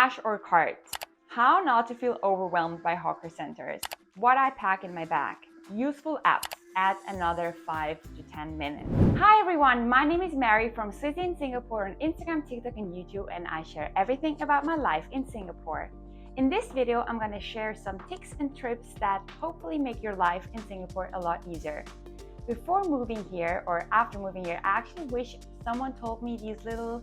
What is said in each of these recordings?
Cash or cart? How not to feel overwhelmed by hawker centers. What I pack in my bag. Useful apps. Add another 5 to 10 minutes. Hi everyone, my name is Mary from City in Singapore on Instagram, TikTok and YouTube, and I share everything about my life in Singapore. In this video, I'm going to share some tips and trips that hopefully make your life in Singapore a lot easier. Before moving here or after moving here, I actually wish someone told me these little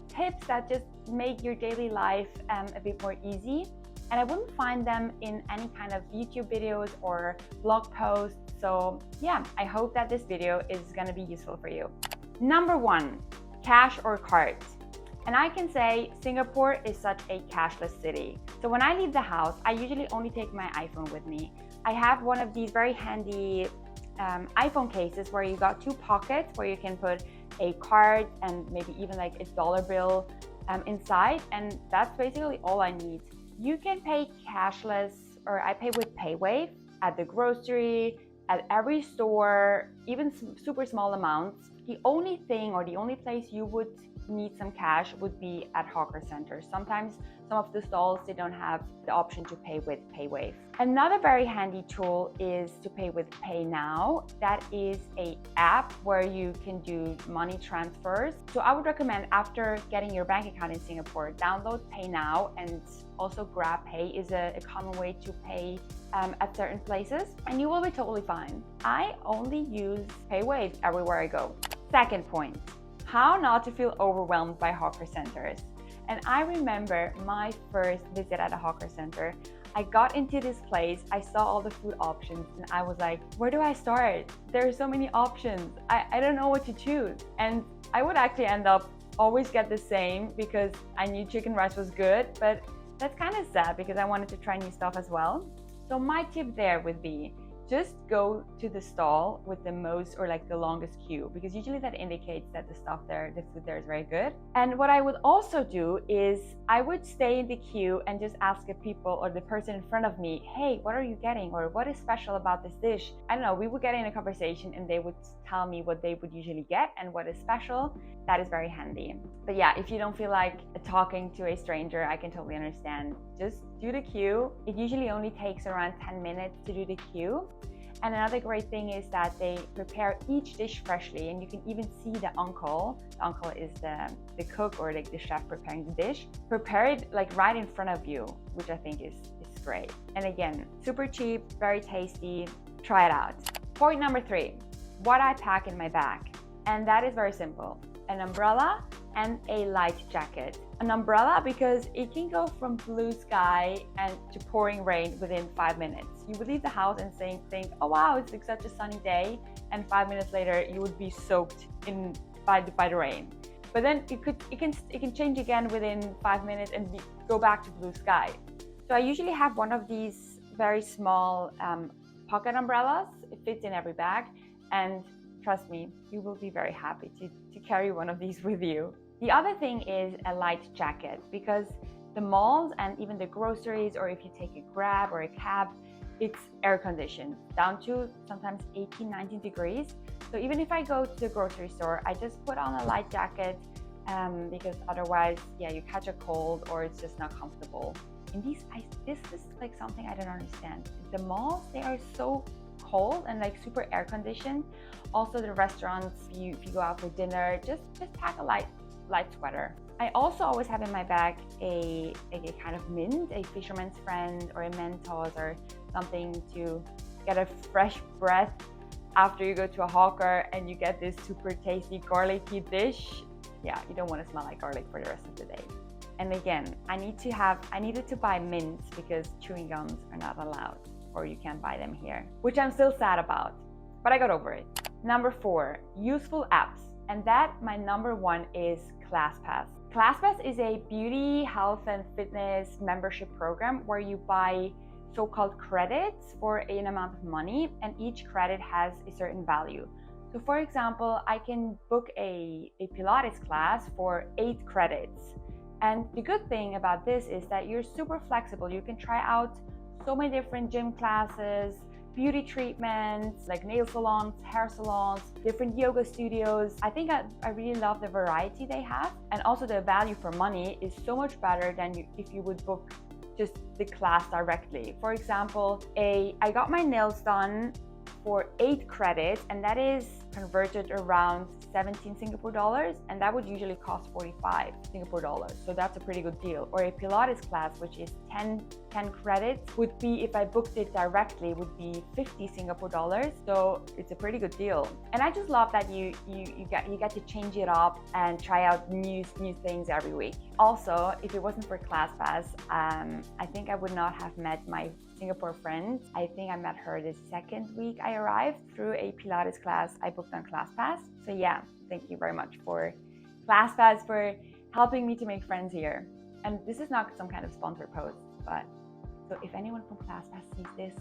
tips that just make your daily life a bit more easy. And I wouldn't find them in any kind of YouTube videos or blog posts. So yeah, I hope that this video is going to be useful for you. Number 1, cash or card. And I can say Singapore is such a cashless city. So when I leave the house, I usually only take my iPhone with me. I have one of these very handy iPhone cases where you got 2 pockets where you can put a card and maybe even like a dollar bill inside, and that's basically all I need. You can pay cashless, or I pay with PayWave at the grocery, at every store, even super small amounts. The only thing or the only place you would need some cash would be at hawker centers. Sometimes some of the stalls, they don't have the option to pay with PayWave. Another very handy tool is to pay with Pay Now. That is an app where you can do money transfers. So I would recommend, after getting your bank account in Singapore, download Pay Now, and also GrabPay is a common way to pay at certain places, and you will be totally fine. I only use PayWave everywhere I go. Second point, how not to feel overwhelmed by hawker centers. And I remember my first visit at a hawker center. I got into this place, I saw all the food options, and I was like, where do I start? There are so many options. I don't know what to choose. And I would actually end up always get the same because I knew chicken rice was good, but that's kind of sad because I wanted to try new stuff as well. So my tip there would be, just go to the stall with the most or like the longest queue, because usually that indicates that the food there is very good. And what I would also do is I would stay in the queue and just ask the people or the person in front of me, hey, what are you getting? Or what is special about this dish? I don't know, we would get in a conversation and they would tell me what they would usually get and what is special. That is very handy. But yeah, if you don't feel like talking to a stranger, I can totally understand. Just do the queue. It usually only takes around 10 minutes to do the queue. And another great thing is that they prepare each dish freshly, and you can even see the uncle. The uncle is the cook or like the chef preparing the dish. Prepare it like right in front of you, which I think is great. And again, super cheap, very tasty. Try it out. Point number 3, what I pack in my bag. And that is very simple. An umbrella and a light jacket. An umbrella because it can go from blue sky and to pouring rain within 5 minutes. You would leave the house and think, oh wow, it's like such a sunny day, and 5 minutes later you would be soaked in by the rain. But then it can change again within 5 minutes and go back to blue sky. So I usually have one of these very small pocket umbrellas. It fits in every bag, and trust me, you will be very happy to carry one of these with you. The other thing is a light jacket, because the malls and even the groceries, or if you take a Grab or a cab, it's air conditioned down to sometimes 18, 19 degrees. So even if I go to the grocery store, I just put on a light jacket because otherwise, yeah, you catch a cold or it's just not comfortable. And this is like something I don't understand. The malls, they are so cold and like super air conditioned. Also the restaurants, if you go out for dinner, just pack a light sweater. I also always have in my bag a kind of mint, a fisherman's friend or a Mentos or something to get a fresh breath after you go to a hawker and you get this super tasty garlicky dish. Yeah, you don't want to smell like garlic for the rest of the day. And again, I needed to buy mints because chewing gums are not allowed, or you can't buy them here, which I'm still sad about, but I got over it. Number 4, useful apps. And that, my number 1 is ClassPass. ClassPass is a beauty, health and fitness membership program where you buy so-called credits for an amount of money, and each credit has a certain value. So for example, I can book a Pilates class for 8 credits. And the good thing about this is that you're super flexible. You can try out so many different gym classes. beauty treatments, like nail salons, hair salons, different yoga studios. I think I really love the variety they have, and also the value for money is so much better than if you would book just the class directly. For example, I got my nails done for 8 credits, and that is converted around 17 Singapore dollars, and that would usually cost 45 Singapore dollars. So that's a pretty good deal. Or a Pilates class, which is 10 credits, would be, if I booked it directly, would be 50 Singapore dollars. So it's a pretty good deal. And I just love that you get to change it up and try out new things every week. Also, if it wasn't for ClassPass, I think I would not have met my Singapore friend. I think I met her the second week I arrived through a Pilates class I booked on ClassPass. So yeah, thank you very much for ClassPass for helping me to make friends here. And this is not some kind of sponsor post, but so if anyone from ClassPass sees this,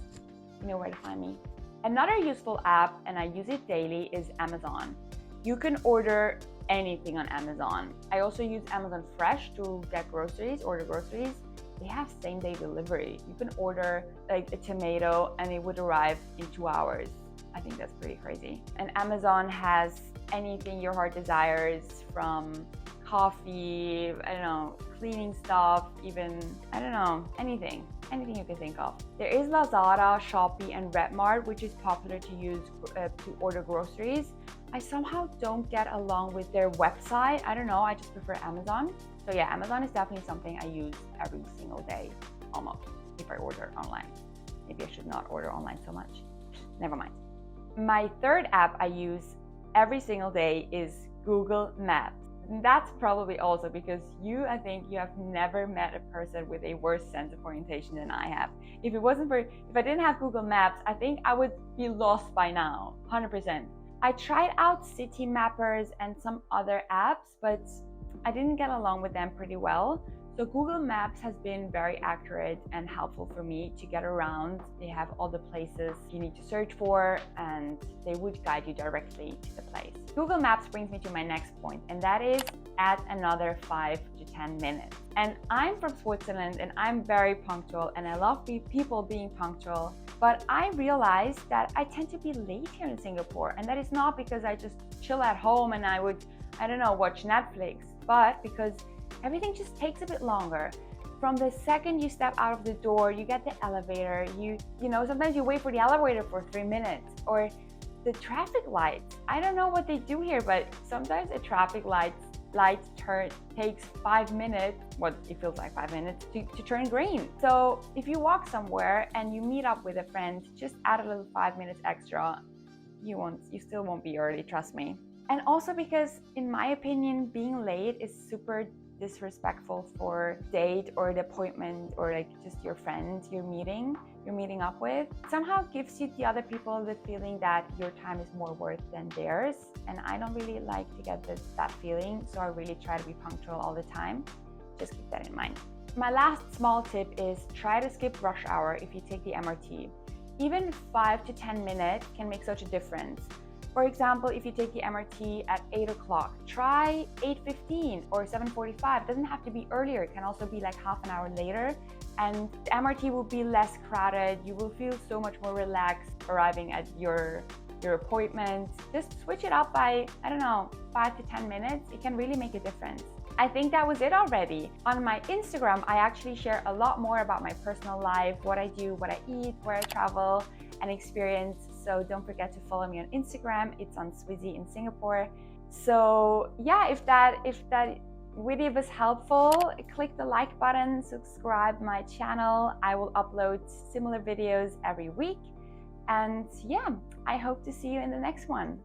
you know where to find me. Another useful app, and I use it daily, is Amazon. You can order anything on Amazon. I also use Amazon Fresh to get groceries, order groceries. They have same-day delivery. You can order like a tomato and it would arrive in 2 hours. I think that's pretty crazy. And Amazon has anything your heart desires, from coffee, I don't know, cleaning stuff, even, I don't know, anything you can think of. There is Lazada, Shopee, and Redmart, which is popular to use to order groceries. I somehow don't get along with their website. I don't know, I just prefer Amazon. So yeah, Amazon is definitely something I use every single day, almost, if I order online. Maybe I should not order online so much. Never mind. My third app I use every single day is Google Maps. And that's probably also because I think you have never met a person with a worse sense of orientation than I have. If I didn't have Google Maps, I think I would be lost by now, 100%. I tried out City Mappers and some other apps, but I didn't get along with them pretty well. So Google Maps has been very accurate and helpful for me to get around. They have all the places you need to search for, and they would guide you directly to the place. Google Maps brings me to my next point, and that is add another 5 to 10 minutes. And I'm from Switzerland, and I'm very punctual, and I love people being punctual. But I realized that I tend to be late here in Singapore, and that is not because I just chill at home and I would, I don't know, watch Netflix, but because everything just takes a bit longer. From the second you step out of the door, you get the elevator, you know, sometimes you wait for the elevator for 3 minutes, or the traffic lights. I don't know what they do here, but sometimes a traffic light takes 5 minutes, what it feels like 5 minutes, to turn green. So if you walk somewhere and you meet up with a friend, just add a little 5 minutes extra. You still won't be early, trust me. And also because, in my opinion, being late is super disrespectful for date or the appointment, or like just your friend you're meeting up with. Somehow gives you the other people the feeling that your time is more worth than theirs, and I don't really like to get that feeling, so I really try to be punctual all the time. Just keep that in mind. My last small tip is try to skip rush hour if you take the MRT. Even 5 to 10 minutes can make such a difference. For example, if you take the MRT at 8 o'clock, try 8:15 or 7:45. It doesn't have to be earlier. It can also be like half an hour later. And the MRT will be less crowded. You will feel so much more relaxed arriving at your appointment. Just switch it up by, I don't know, 5 to 10 minutes. It can really make a difference. I think that was it already. On my Instagram, I actually share a lot more about my personal life, what I do, what I eat, where I travel and experience. So don't forget to follow me on Instagram. It's on Swizzy in Singapore. So yeah, if that video was helpful, click the like button, subscribe my channel. I will upload similar videos every week. And yeah, I hope to see you in the next one.